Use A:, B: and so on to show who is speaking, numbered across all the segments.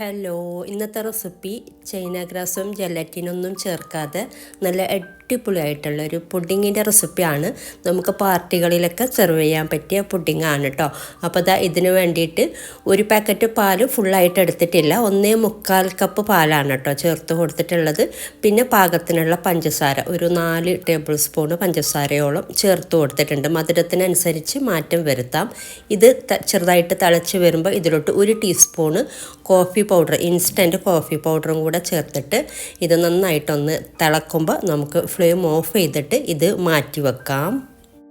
A: Hello, ഇന്നത്തെ recipe China ഗ്രാസും ജെലറ്റിനൊന്നും ചേർക്കാതെ നല്ല അടിപൊളിയായിട്ടുള്ളൊരു പുഡിങ്ങിൻ്റെ റെസിപ്പിയാണ്. നമുക്ക് പാർട്ടികളിലൊക്കെ സെർവ് ചെയ്യാൻ പറ്റിയ പുഡിങ്ങാണ് കേട്ടോ. അപ്പോൾ ഇതിന് വേണ്ടിയിട്ട് ഒരു പാക്കറ്റ് പാൽ ഫുള്ളായിട്ട് എടുത്തിട്ടില്ല, 1.25 കപ്പ് പാലാണ് കേട്ടോ ചേർത്ത് കൊടുത്തിട്ടുള്ളത്. പിന്നെ പാകത്തിനുള്ള പഞ്ചസാര ഒരു 4 ടേബിൾ സ്പൂൺ പഞ്ചസാരയോളം ചേർത്ത് കൊടുത്തിട്ടുണ്ട്. മധുരത്തിനനുസരിച്ച് മാറ്റം വരുത്താം. ഇത് ചെറുതായിട്ട് തിളച്ച് വരുമ്പോൾ ഇതിലോട്ട് 1 teaspoon coffee powder, instant coffee പൗഡറും കൂടെ ചേർത്തിട്ട് ഇത് നന്നായിട്ടൊന്ന് തിളക്കുമ്പോൾ നമുക്ക് ഫ്ലെയിം ഓഫ് ചെയ്തിട്ട് ഇത് മാറ്റി വെക്കാം.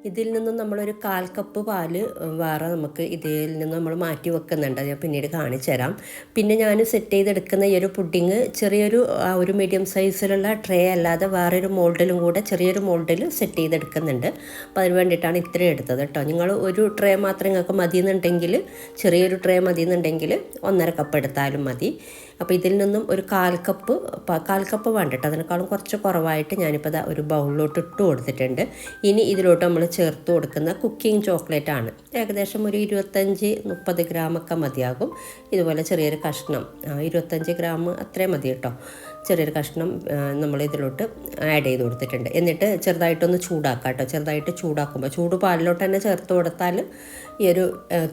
A: ഇതിൽ നിന്നും നമ്മളൊരു 1/4 കപ്പ് പാല് വേറെ നമുക്ക് ഇതിൽ നിന്ന് നമ്മൾ മാറ്റി വെക്കുന്നുണ്ട്. ഞാൻ പിന്നീട് കാണിച്ചു തരാം. പിന്നെ ഞാൻ സെറ്റ് ചെയ്തെടുക്കുന്ന ഈ ഒരു പുഡിങ് ചെറിയൊരു ഒരു മീഡിയം സൈസിലുള്ള ട്രേ അല്ലാതെ വേറൊരു മോൾഡിലും കൂടെ ചെറിയൊരു മോൾഡിൽ സെറ്റ് ചെയ്തെടുക്കുന്നുണ്ട്. അപ്പോൾ അതിന് വേണ്ടിയിട്ടാണ് ഇത്രയും എടുത്തത് കേട്ടോ. നിങ്ങൾ ഒരു ട്രേ മാത്രം നിങ്ങൾക്ക് മതിയെന്നുണ്ടെങ്കിൽ, ചെറിയൊരു ട്രേ മതിയെന്നുണ്ടെങ്കിൽ 1.5 കപ്പ് എടുത്താലും മതി. അപ്പോൾ ഇതിൽ നിന്നും ഒരു 1/4 കപ്പ് വേണ്ട കേട്ടോ, അതിനേക്കാളും കുറച്ച് കുറവായിട്ട് ഞാനിപ്പോൾ ഒരു ബൗളിലോട്ട് ഇട്ട് കൊടുത്തിട്ടുണ്ട്. ഇനി ഇതിലോട്ട് നമ്മൾ ചേർത്ത് കൊടുക്കുന്ന കുക്കിംഗ് ചോക്ലേറ്റ് ആണ്. ഏകദേശം ഒരു 25-30 ഗ്രാമൊക്കെ മതിയാകും. ഇതുപോലെ ചെറിയൊരു കഷ്ണം 25 ഗ്രാം അത്രയും മതി കേട്ടോ. ചെറിയൊരു കഷ്ണം നമ്മൾ ഇതിലോട്ട് ആഡ് ചെയ്ത് കൊടുത്തിട്ടുണ്ട്. എന്നിട്ട് ചെറുതായിട്ടൊന്ന് ചൂടാക്കാം കേട്ടോ. ചെറുതായിട്ട് ചൂടാക്കുമ്പോൾ ചൂട് പാലിലോട്ട് തന്നെ ചേർത്ത് കൊടുത്താൽ ഈ ഒരു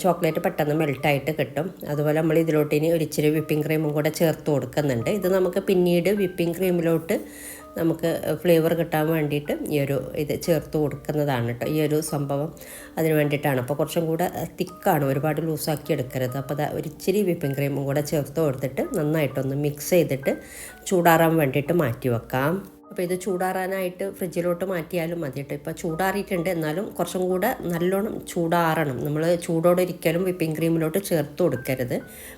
A: ചോക്ലേറ്റ് പെട്ടെന്ന് മെൽട്ടായിട്ട് കിട്ടും. അതുപോലെ നമ്മൾ ഇതിലോട്ട് ഇനി ഒരു ഇച്ചിരി വിപ്പിംഗ് ക്രീമും കൂടെ ചേർത്ത് കൊടുക്കുന്നുണ്ട്. ഇത് നമുക്ക് പിന്നീട് വിപ്പിംഗ് ക്രീമിലോട്ട് നമുക്ക് ഫ്ലേവർ കിട്ടാൻ വേണ്ടിയിട്ട് ഈ ഒരു ഇത് ചേർത്ത് കൊടുക്കുന്നതാണ് കേട്ടോ. ഈ ഒരു സംഭവം അതിന് വേണ്ടിയിട്ടാണ്. അപ്പോൾ കുറച്ചും കൂടെ തിക്കാണ്, ഒരുപാട് ലൂസാക്കി എടുക്കരുത്. അപ്പോൾ ഒരു ഇച്ചിരി വിപ്പിംഗ് ക്രീമും കൂടെ ചേർത്ത് കൊടുത്തിട്ട് നന്നായിട്ടൊന്ന് മിക്സ് ചെയ്തിട്ട് ചൂടാറാൻ വേണ്ടിയിട്ട് മാറ്റി വെക്കാം. അപ്പോൾ ഇത് ചൂടാറാനായിട്ട് ഫ്രിഡ്ജിലോട്ട് മാറ്റിയാലും മതി കേട്ടോ. ഇപ്പോൾ ചൂടാറിയിട്ടുണ്ട്, എന്നാലും കുറച്ചും കൂടെ നല്ലോണം ചൂടാറണം. നമ്മൾ ചൂടോടെ ഒരിക്കലും വിപ്പിംഗ് ക്രീമിലോട്ട് ചേർത്ത് കൊടുക്കരുത്.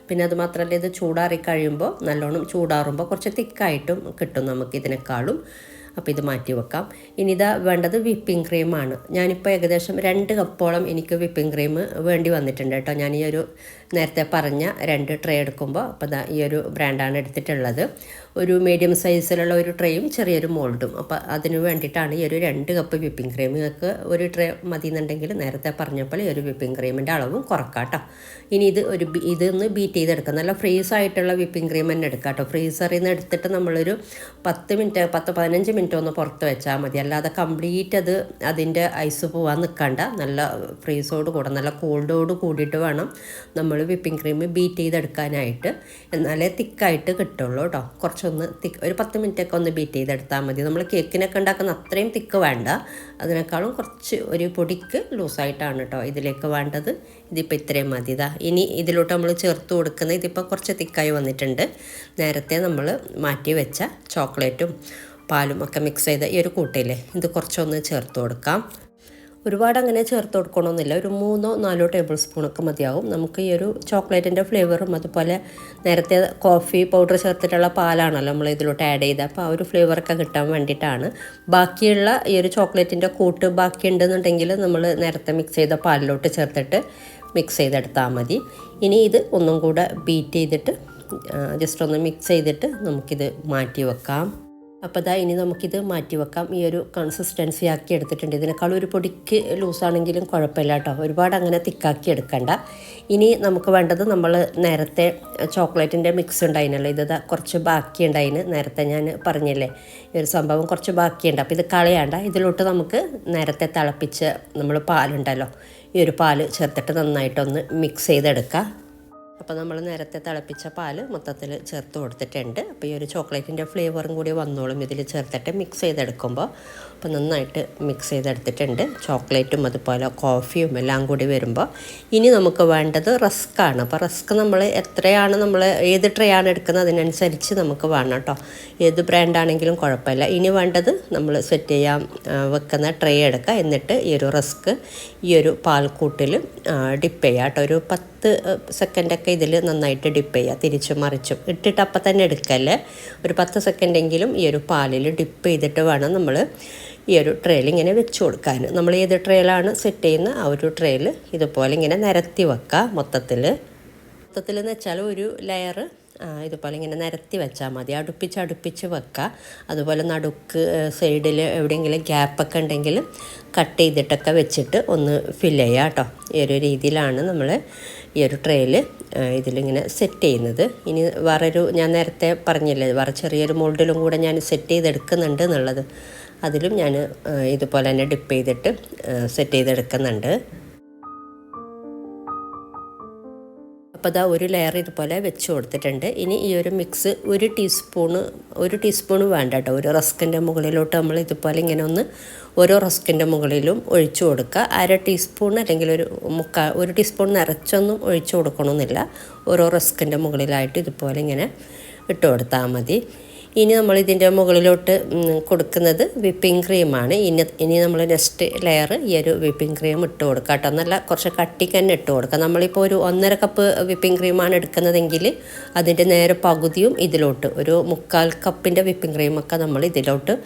A: പിന്നെ അത് മാത്രമല്ല, ഇത് ചൂടാറി കഴിയുമ്പോൾ നല്ലോണം ചൂടാറുമ്പോൾ കുറച്ച് തിക്കായിട്ടും കിട്ടും നമുക്ക് ഇതിനേക്കാളും. അപ്പോൾ ഇത് മാറ്റി വെക്കാം. ഇനി വേണ്ടത് വിപ്പിംഗ് ക്രീമാണ്. ഞാനിപ്പോൾ ഏകദേശം 2 കപ്പോളം എനിക്ക് വിപ്പിംഗ് ക്രീം വേണ്ടി വന്നിട്ടുണ്ട് കേട്ടോ. ഞാൻ ഈ ഒരു നേരത്തെ പറഞ്ഞ 2 ട്രേ എടുക്കുമ്പോൾ അപ്പോൾ ഈ ഒരു ബ്രാൻഡാണ് എടുത്തിട്ടുള്ളത്. ഒരു മീഡിയം സൈസിലുള്ള ഒരു ട്രേയും ചെറിയൊരു മോൾഡും. അപ്പോൾ അതിന് വേണ്ടിയിട്ടാണ് ഈ ഒരു 2 കപ്പ് വിപ്പിംഗ് ക്രീം. നിങ്ങൾക്ക് ഒരു ട്രേ മതി എന്നുണ്ടെങ്കിൽ നേരത്തെ പറഞ്ഞപ്പോൾ ഈ ഒരു വിപ്പിംഗ് ക്രീമിൻ്റെ അളവും കുറക്കാം കേട്ടോ. ഇനി ഇതൊന്ന് ബീറ്റ് ചെയ്തെടുക്കാം. നല്ല ഫ്രീസായിട്ടുള്ള വിപ്പിംഗ് ക്രീം തന്നെ എടുക്കാം കേട്ടോ. ഫ്രീസറിൽ നിന്ന് എടുത്തിട്ട് നമ്മളൊരു 10-15 മിനിറ്റ് ഒന്ന് പുറത്ത് വെച്ചാൽ മതി. അല്ലാതെ കംപ്ലീറ്റ് അതിൻ്റെ ഐസ് പോകാൻ നിൽക്കണ്ട. നല്ല ഫ്രീസോട് കൂടെ നല്ല കോൾഡോട് കൂടിയിട്ട് വേണം നമ്മൾ വിപ്പിംഗ് ക്രീം ബീറ്റ് ചെയ്തെടുക്കാനായിട്ട്. എന്നാലേ തിക്കായിട്ട് കിട്ടുള്ളൂ കേട്ടോ. കുറച്ചൊന്ന് ഒരു 10 മിനിറ്റൊക്കെ ഒന്ന് ബീറ്റ് ചെയ്തെടുത്താൽ മതി. നമ്മൾ കേക്കിനൊക്കെ ഉണ്ടാക്കുന്ന അത്രയും തിക്ക് വേണ്ട, അതിനേക്കാളും കുറച്ച് ഒരു പൊടിക്ക് ലൂസായിട്ടാണ് കേട്ടോ ഇതിലേക്ക് വേണ്ടത്. ഇതിപ്പോൾ ഇത്രയും മതി. ഇനി ഇതിലോട്ട് നമ്മൾ ചേർത്ത് കൊടുക്കുന്നത്, ഇതിപ്പോൾ കുറച്ച് തിക്കായി വന്നിട്ടുണ്ട്. നേരത്തെ നമ്മൾ മാറ്റി വെച്ച ചോക്ലേറ്റും പാലും ഒക്കെ മിക്സ് ചെയ്ത ഈ ഒരു കൂട്ടില്ലേ, ഇത് കുറച്ചൊന്ന് ചേർത്ത് കൊടുക്കാം. ഒരുപാട് അങ്ങനെ ചേർത്ത് കൊടുക്കണമെന്നില്ല, ഒരു 3-4 ടേബിൾ സ്പൂണൊക്കെ മതിയാവും. നമുക്ക് ഈ ഒരു ചോക്ലേറ്റിൻ്റെ ഫ്ലേവറും അതുപോലെ നേരത്തെ കോഫി പൗഡർ ചേർത്തിട്ടുള്ള പാലാണല്ലോ നമ്മൾ ഇതിലോട്ട് ആഡ് ചെയ്ത്, അപ്പോൾ ആ ഒരു ഫ്ലേവറൊക്കെ കിട്ടാൻ വേണ്ടിയിട്ടാണ്. ബാക്കിയുള്ള ഈ ഒരു ചോക്ലേറ്റിൻ്റെ കൂട്ട് ബാക്കിയുണ്ടെന്നുണ്ടെങ്കിൽ നമ്മൾ നേരത്തെ മിക്സ് ചെയ്ത പാലിലോട്ട് ചേർത്തിട്ട് മിക്സ് ചെയ്തെടുത്താൽ മതി. ഇനി ഇത് ഒന്നും കൂടെ ബീറ്റ് ചെയ്തിട്ട് ജസ്റ്റ് ഒന്ന് മിക്സ് ചെയ്തിട്ട് നമുക്കിത് മാറ്റി വെക്കാം. അപ്പോൾ ഇനി നമുക്കിത് മാറ്റി വെക്കാം. ഈ ഒരു കൺസിസ്റ്റൻസി ആക്കി എടുത്തിട്ടുണ്ട്. ഇതിനേക്കാളും ഒരു പൊടിക്ക് ലൂസാണെങ്കിലും കുഴപ്പമില്ല കേട്ടോ, ഒരുപാട് അങ്ങനെ തിക്കാക്കി എടുക്കണ്ട. ഇനി നമുക്ക് വേണ്ടത്, നമ്മൾ നേരത്തെ ചോക്ലേറ്റിൻ്റെ മിക്സ് ഉണ്ടായിരുന്നല്ലോ, ഇത് കുറച്ച് ബാക്കിയുണ്ടായിന്. നേരത്തെ ഞാൻ പറഞ്ഞില്ലേ ഈ ഒരു സംഭവം കുറച്ച് ബാക്കിയുണ്ട്. അപ്പോൾ ഇത് കളയാണ്ട, ഇതിലോട്ട് നമുക്ക് നേരത്തെ തിളപ്പിച്ച നമ്മൾ പാലുണ്ടല്ലോ, ഈ ഒരു പാല് ചേർത്തിട്ട് നന്നായിട്ടൊന്ന് മിക്സ് ചെയ്തെടുക്കുക. അപ്പോൾ നമ്മൾ നേരത്തെ തിളപ്പിച്ച പാല് മൊത്തത്തിൽ ചേർത്ത് കൊടുത്തിട്ടുണ്ട്. അപ്പോൾ ഈ ഒരു ചോക്ലേറ്റിൻ്റെ ഫ്ലേവറും കൂടി വന്നോളും ഇതിൽ ചേർത്തിട്ട് മിക്സ് ചെയ്തെടുക്കുമ്പോൾ. അപ്പോൾ നന്നായിട്ട് മിക്സ് ചെയ്തെടുത്തിട്ടുണ്ട്, ചോക്ലേറ്റും അതുപോലെ കോഫിയും എല്ലാം കൂടി വരുമ്പോൾ. ഇനി നമുക്ക് വേണ്ടത് റസ്ക്കാണ്. അപ്പോൾ റസ്ക് നമ്മൾ ഏത് ട്രേ ആണ് എടുക്കുന്നത് അതിനനുസരിച്ച് നമുക്ക് വേണം കേട്ടോ. ഏത് ബ്രാൻഡാണെങ്കിലും കുഴപ്പമില്ല. ഇനി വേണ്ടത് നമ്മൾ സെറ്റ് ചെയ്യാൻ വെക്കുന്ന ട്രേ എടുക്കുക. എന്നിട്ട് ഈ ഒരു റസ്ക് ഈ ഒരു പാൽക്കൂട്ടിൽ ഡിപ്പ് ചെയ്യുക കേട്ടോ. ഒരു 10 സെക്കൻഡൊക്കെ ഇതിൽ നന്നായിട്ട് ഡിപ്പ് ചെയ്യുക, തിരിച്ചും മറിച്ചും ഇട്ടിട്ട് അപ്പം തന്നെ എടുക്കല്ലേ. ഒരു 10 സെക്കൻഡെങ്കിലും ഈ ഒരു പാലിൽ ഡിപ്പ് ചെയ്തിട്ട് വേണം നമ്മൾ ഈ ഒരു ട്രേയിൽ ഇങ്ങനെ വെച്ച് കൊടുക്കാൻ. നമ്മൾ ഏത് ട്രേയിലാണ് സെറ്റ് ചെയ്യുന്ന ആ ഒരു ട്രേയിൽ ഇതുപോലെ ഇങ്ങനെ നിരത്തി വെക്കുക. മൊത്തത്തിൽ എന്ന് വെച്ചാൽ ഒരു ലെയർ ഇതുപോലെ ഇങ്ങനെ നിരത്തി വെച്ചാൽ മതി. അടുപ്പിച്ച് വെക്കുക. അതുപോലെ നടുക്ക് സൈഡിൽ എവിടെയെങ്കിലും ഗ്യാപ്പൊക്കെ ഉണ്ടെങ്കിൽ കട്ട് ചെയ്തിട്ടൊക്കെ വെച്ചിട്ട് ഒന്ന് ഫില്ല് ചെയ്യുക കേട്ടോ. ഈ ഒരു രീതിയിലാണ് നമ്മൾ ഈ ഒരു ട്രേയിൽ ഇതിലിങ്ങനെ സെറ്റ് ചെയ്യുന്നത്. ഇനി വേറൊരു ഞാൻ നേരത്തെ പറഞ്ഞില്ലേ വേറെ ചെറിയൊരു മോൾഡിലും കൂടെ ഞാൻ സെറ്റ് ചെയ്തെടുക്കുന്നുണ്ട് എന്നുള്ളത്, അതിലും ഞാൻ ഇതുപോലെ തന്നെ ഡിപ്പ് ചെയ്തിട്ട് സെറ്റ് ചെയ്തെടുക്കുന്നുണ്ട്. അപ്പോൾ അതാ ഒരു ലെയർ ഇതുപോലെ വെച്ച് കൊടുത്തിട്ടുണ്ട്. ഇനി ഈ ഒരു മിക്സ് ഒരു ടീസ്പൂണ് വേണ്ട കേട്ടോ, ഒരു റസ്കിൻ്റെ മുകളിലോട്ട് നമ്മൾ ഇതുപോലെ ഇങ്ങനെ ഒന്ന് ഓരോ റസ്കിൻ്റെ മുകളിലും ഒഴിച്ചു കൊടുക്കുക. 1/2 ടീസ്പൂൺ അല്ലെങ്കിൽ ഒരു ടീസ്പൂൺ നിറച്ചൊന്നും ഒഴിച്ചു കൊടുക്കണമെന്നില്ല. ഓരോ റസ്കിൻ്റെ മുകളിലായിട്ട് ഇതുപോലെ ഇങ്ങനെ ഇട്ട് കൊടുത്താൽ മതി. ഇനി നമ്മൾ ഇതിൻ്റെ മുകളിലോട്ട് കൊടുക്കുന്നത് വിപ്പിംഗ് ക്രീമാണ്. ഇനി നമ്മൾ നെക്സ്റ്റ് ലെയർ ഈ ഒരു വിപ്പിംഗ് ക്രീം ഇട്ട് കൊടുക്കുക കേട്ടോ. നല്ല കുറച്ച് കട്ടിക്ക് തന്നെ ഇട്ട് കൊടുക്കുക. നമ്മളിപ്പോൾ ഒരു 1.5 കപ്പ് വിപ്പിംഗ് ക്രീമാണ് എടുക്കുന്നതെങ്കിൽ അതിൻ്റെ നേരെ പകുതിയും ഇതിലോട്ട് ഒരു 1/4 കപ്പിൻ്റെ വിപ്പിംഗ് ക്രീമൊക്കെ നമ്മൾ ഇതിലോട്ട്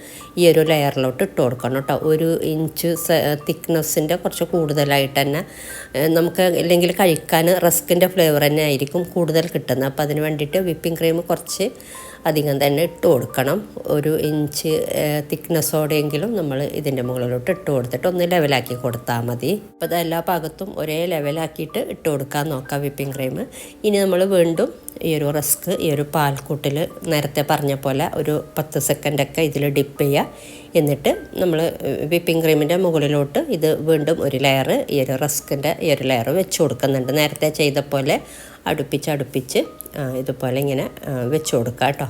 A: ഈ ഒരു ലെയറിലോട്ട് ഇട്ട് കൊടുക്കണം കേട്ടോ. 1 ഇഞ്ച് തിക്നെസ്സിൻ്റെ കുറച്ച് കൂടുതലായിട്ട് തന്നെ നമുക്ക് ഇല്ലെങ്കിൽ കഴിക്കാൻ റസ്കിൻ്റെ ഫ്ലേവർ തന്നെ ആയിരിക്കും കൂടുതൽ കിട്ടുന്നത്. അപ്പോൾ അതിന് വേണ്ടിയിട്ട് വിപ്പിംഗ് ക്രീം കുറച്ച് അധികം തന്നെ ഇട്ട് കൊടുക്കണം. 1 ഇഞ്ച് തിക്നെസ്സോടെയെങ്കിലും നമ്മൾ ഇതിൻ്റെ മുകളിലോട്ട് ഇട്ട് കൊടുത്തിട്ട് ഒന്ന് ലെവലാക്കി കൊടുത്താൽ മതി. അപ്പോൾ അത് എല്ലാ ഭാഗത്തും ഒരേ ലെവലാക്കിയിട്ട് ഇട്ട് കൊടുക്കാൻ നോക്കാം വിപ്പിംഗ് ക്രീം. ഇനി നമ്മൾ വീണ്ടും ഈ ഒരു റസ്ക് ഈ ഒരു പാൽക്കൂട്ടിൽ നേരത്തെ പറഞ്ഞ പോലെ ഒരു 10 സെക്കൻഡൊക്കെ ഇതിൽ ഡിപ്പ് ചെയ്യുക. എന്നിട്ട് നമ്മൾ വിപ്പിംഗ് ക്രീമിൻ്റെ മുകളിലോട്ട് ഇത് വീണ്ടും ഒരു ലെയർ ഈ ഒരു റസ്കിൻ്റെ ഈ ഒരു ലെയർ വെച്ച് കൊടുക്കുന്നുണ്ട്. നേരത്തെ ചെയ്ത പോലെ അടുപ്പിച്ച് ഇതുപോലെ ഇങ്ങനെ വെച്ച് കൊടുക്കുക കേട്ടോ.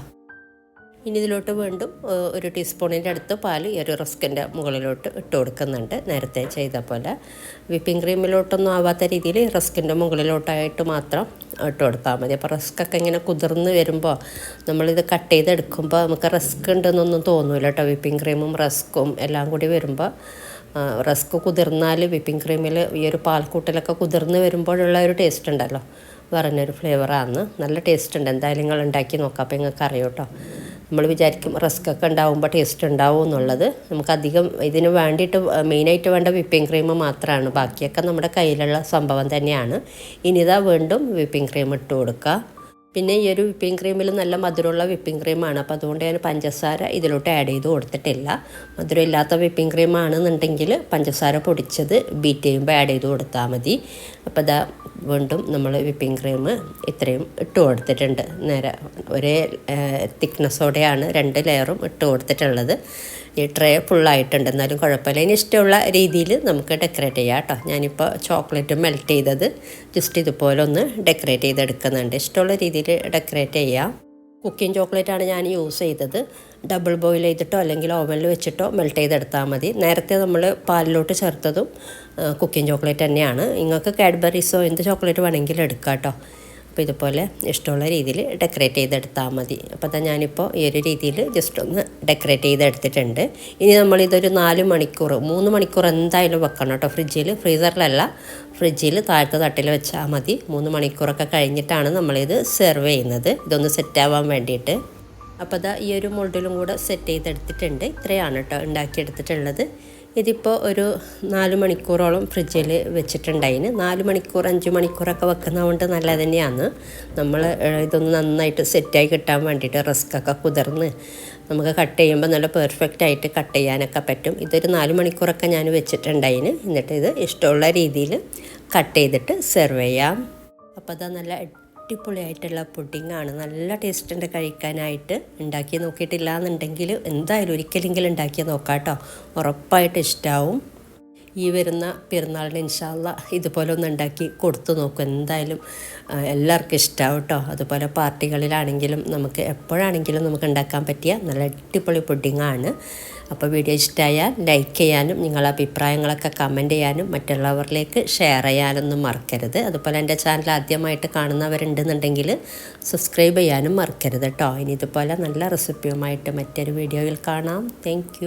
A: ഇനി ഇതിലോട്ട് വീണ്ടും 1 ടീസ്പൂണിൻ്റെ അടുത്ത് പാൽ ഈ ഒരു റസ്കിൻ്റെ മുകളിലോട്ട് ഇട്ട് കൊടുക്കുന്നുണ്ട്. നേരത്തെ ചെയ്ത പോലെ വിപ്പിംഗ് ക്രീമിലോട്ടൊന്നും ആവാത്ത രീതിയിൽ റസ്കിൻ്റെ മുകളിലോട്ടായിട്ട് മാത്രം ഇട്ട് കൊടുത്താൽ മതി. അപ്പോൾ റസ്കൊക്കെ ഇങ്ങനെ കുതിർന്ന് വരുമ്പോൾ നമ്മളിത് കട്ട് ചെയ്തെടുക്കുമ്പോൾ നമുക്ക് റസ്ക് ഉണ്ടെന്നൊന്നും തോന്നില്ല കേട്ടോ. വിപ്പിംഗ് ക്രീമും റസ്ക്കും എല്ലാം കൂടി വരുമ്പോൾ റസ്ക് കുതിർന്നാൽ വിപ്പിംഗ് ക്രീമിൽ ഈ ഒരു പാൽക്കൂട്ടിലൊക്കെ കുതിർന്ന് വരുമ്പോഴുള്ള ഒരു ടേസ്റ്റ് ഉണ്ടല്ലോ, പറഞ്ഞൊരു ഫ്ലേവറാണ്. നല്ല ടേസ്റ്റ് ഉണ്ട്. എന്തായാലും നിങ്ങൾ ഉണ്ടാക്കി നോക്കാം, അപ്പോൾ നിങ്ങൾക്ക് അറിയാം കേട്ടോ. നമ്മൾ വിചാരിക്കും റസ്കൊക്കെ ഉണ്ടാവുമ്പോൾ ടേസ്റ്റ് ഉണ്ടാവും എന്നുള്ളത്. നമുക്കധികം ഇതിന് വേണ്ടിയിട്ട് മെയിനായിട്ട് വേണ്ട വിപ്പിംഗ് ക്രീം മാത്രമാണ്, ബാക്കിയൊക്കെ നമ്മുടെ കയ്യിലുള്ള സംഭവം തന്നെയാണ്. ഇനിതാ വീണ്ടും വിപ്പിംഗ് ക്രീം ഇട്ട് കൊടുക്കുക. പിന്നെ ഈ ഒരു വിപ്പിംഗ് ക്രീമിൽ നല്ല മധുരമുള്ള വിപ്പിംഗ് ക്രീമാണ്. അപ്പോൾ അതുകൊണ്ട് ഞാൻ പഞ്ചസാര ഇതിലോട്ട് ആഡ് ചെയ്ത് കൊടുത്തിട്ടില്ല. മധുരം ഇല്ലാത്ത വിപ്പിംഗ് ക്രീം ആണെന്നുണ്ടെങ്കിൽ പഞ്ചസാര പൊടിച്ചത് ബീറ്റ് ചെയ്യുമ്പോൾ ആഡ് ചെയ്ത് കൊടുത്താൽ മതി. അപ്പോൾ ഇതാ വീണ്ടും നമ്മൾ വിപ്പിംഗ് ക്രീം ഇത്രയും ഇട്ട് കൊടുത്തിട്ടുണ്ട്. നേരെ ഒരേ തിക്നെസ്സോടെയാണ് 2 ലെയറും ഇട്ട് കൊടുത്തിട്ടുള്ളത്. ഈ ട്രേ ഫുള്ളായിട്ടുണ്ട്, എന്നാലും കുഴപ്പമില്ല. ഇനി ഇഷ്ടമുള്ള രീതിയിൽ നമുക്ക് ഡെക്കറേറ്റ് ചെയ്യാം കേട്ടോ. ഞാനിപ്പോൾ ചോക്ലേറ്റ് മെൽറ്റ് ചെയ്തത് ജസ്റ്റ് ഇതുപോലെ ഒന്ന് ഡെക്കറേറ്റ് ചെയ്തെടുക്കുന്നുണ്ട്. ഇഷ്ടമുള്ള രീതിയിൽ ഡെക്കറേറ്റ് ചെയ്യാം. കുക്കിംഗ് ചോക്ലേറ്റാണ് ഞാൻ യൂസ് ചെയ്തത്. ഡബിൾ ബോയിൽ ചെയ്തിട്ടോ അല്ലെങ്കിൽ ഓവനിൽ വെച്ചിട്ടോ മെൽറ്റ് ചെയ്തെടുത്താൽ മതി. നേരത്തെ നമ്മൾ പാലിലോട്ട് ചേർത്തതും കുക്കിംഗ് ചോക്ലേറ്റ് തന്നെയാണ്. നിങ്ങൾക്ക് കാഡ്ബറീസോ എന്ത് ചോക്ലേറ്റ് വേണമെങ്കിലും എടുക്കാം കേട്ടോ. അപ്പോൾ ഇതുപോലെ ഇഷ്ടമുള്ള രീതിയിൽ ഡെക്കറേറ്റ് ചെയ്തെടുത്താൽ മതി. അപ്പോൾ അതാ ഞാനിപ്പോൾ ഈ ഒരു രീതിയിൽ ജസ്റ്റ് ഒന്ന് ഡെക്കറേറ്റ് ചെയ്തെടുത്തിട്ടുണ്ട്. ഇനി നമ്മളിതൊരു 3 മണിക്കൂർ എന്തായാലും വെക്കണം കേട്ടോ ഫ്രിഡ്ജിൽ. ഫ്രീസറിലല്ല, ഫ്രിഡ്ജിൽ താഴത്തെ തട്ടിൽ വെച്ചാൽ മതി. 3 മണിക്കൂറൊക്കെ കഴിഞ്ഞിട്ടാണ് നമ്മളിത് സെർവ് ചെയ്യുന്നത്, ഇതൊന്ന് സെറ്റാവാൻ വേണ്ടിയിട്ട്. അപ്പോൾ അതാ ഈ ഒരു മോൾഡിലും കൂടെ സെറ്റ് ചെയ്തെടുത്തിട്ടുണ്ട്. ഇത്രയാണ് കേട്ടോ ഉണ്ടാക്കിയെടുത്തിട്ടുള്ളത്. ഇതിപ്പോൾ ഒരു 4 മണിക്കൂറോളം ഫ്രിഡ്ജിൽ വെച്ചിട്ടുണ്ടായിന്. 4 മണിക്കൂർ 5 മണിക്കൂറൊക്കെ വെക്കുന്നതുകൊണ്ട് നല്ലത് തന്നെയാണ്. നമ്മൾ ഇതൊന്ന് നന്നായിട്ട് സെറ്റായി കിട്ടാൻ വേണ്ടിയിട്ട് റസ്കൊക്കെ കുതിർന്ന് നമുക്ക് കട്ട് ചെയ്യുമ്പോൾ നല്ല പെർഫെക്റ്റ് ആയിട്ട് കട്ട് ചെയ്യാനൊക്കെ പറ്റും. ഇതൊരു 4 മണിക്കൂറൊക്കെ ഞാൻ വെച്ചിട്ടുണ്ടായിന്. എന്നിട്ട് ഇത് ഇഷ്ടമുള്ള രീതിയിൽ കട്ട് ചെയ്തിട്ട് സെർവ് ചെയ്യാം. അപ്പോൾ അതാ നല്ല അടിപൊളിയായിട്ടുള്ള പുഡിങ്ങാണ്. നല്ല ടേസ്റ്റ് ഉണ്ട് കഴിക്കാനായിട്ട്. ഉണ്ടാക്കി നോക്കിയിട്ടില്ല എന്നുണ്ടെങ്കിൽ എന്തായാലും ഒരിക്കലെങ്കിലും ഉണ്ടാക്കി നോക്കാം കേട്ടോ. ഉറപ്പായിട്ട് ഇഷ്ടമാവും. ഈ വരുന്ന പെരുന്നാളിന് ഇൻഷാ അല്ലാ ഇതുപോലെ ഒന്ന് ഉണ്ടാക്കി കൊടുത്തു നോക്കും. എന്തായാലും എല്ലാവർക്കും ഇഷ്ടമാവും കേട്ടോ. അതുപോലെ പാർട്ടികളിലാണെങ്കിലും നമുക്ക് എപ്പോഴാണെങ്കിലും നമുക്ക് ഉണ്ടാക്കാൻ പറ്റിയ നല്ല അടിപൊളി പുഡിങ്ങാണ്. അപ്പോൾ വീഡിയോ ഇഷ്ടമായാൽ ലൈക്ക് ചെയ്യാനും നിങ്ങളുടെ അഭിപ്രായങ്ങളൊക്കെ കമൻറ്റ് ചെയ്യാനും മറ്റുള്ളവരിലേക്ക് ഷെയർ ചെയ്യാനൊന്നും മറക്കരുത്. അതുപോലെ എൻ്റെ ചാനൽ ആദ്യമായിട്ട് കാണുന്നവരുണ്ടെന്നുണ്ടെങ്കിൽ സബ്സ്ക്രൈബ് ചെയ്യാനും മറക്കരുത് കേട്ടോ. ഇനി ഇതുപോലെ നല്ല റെസിപ്പിയുമായിട്ട് മറ്റൊരു വീഡിയോയിൽ കാണാം. താങ്ക്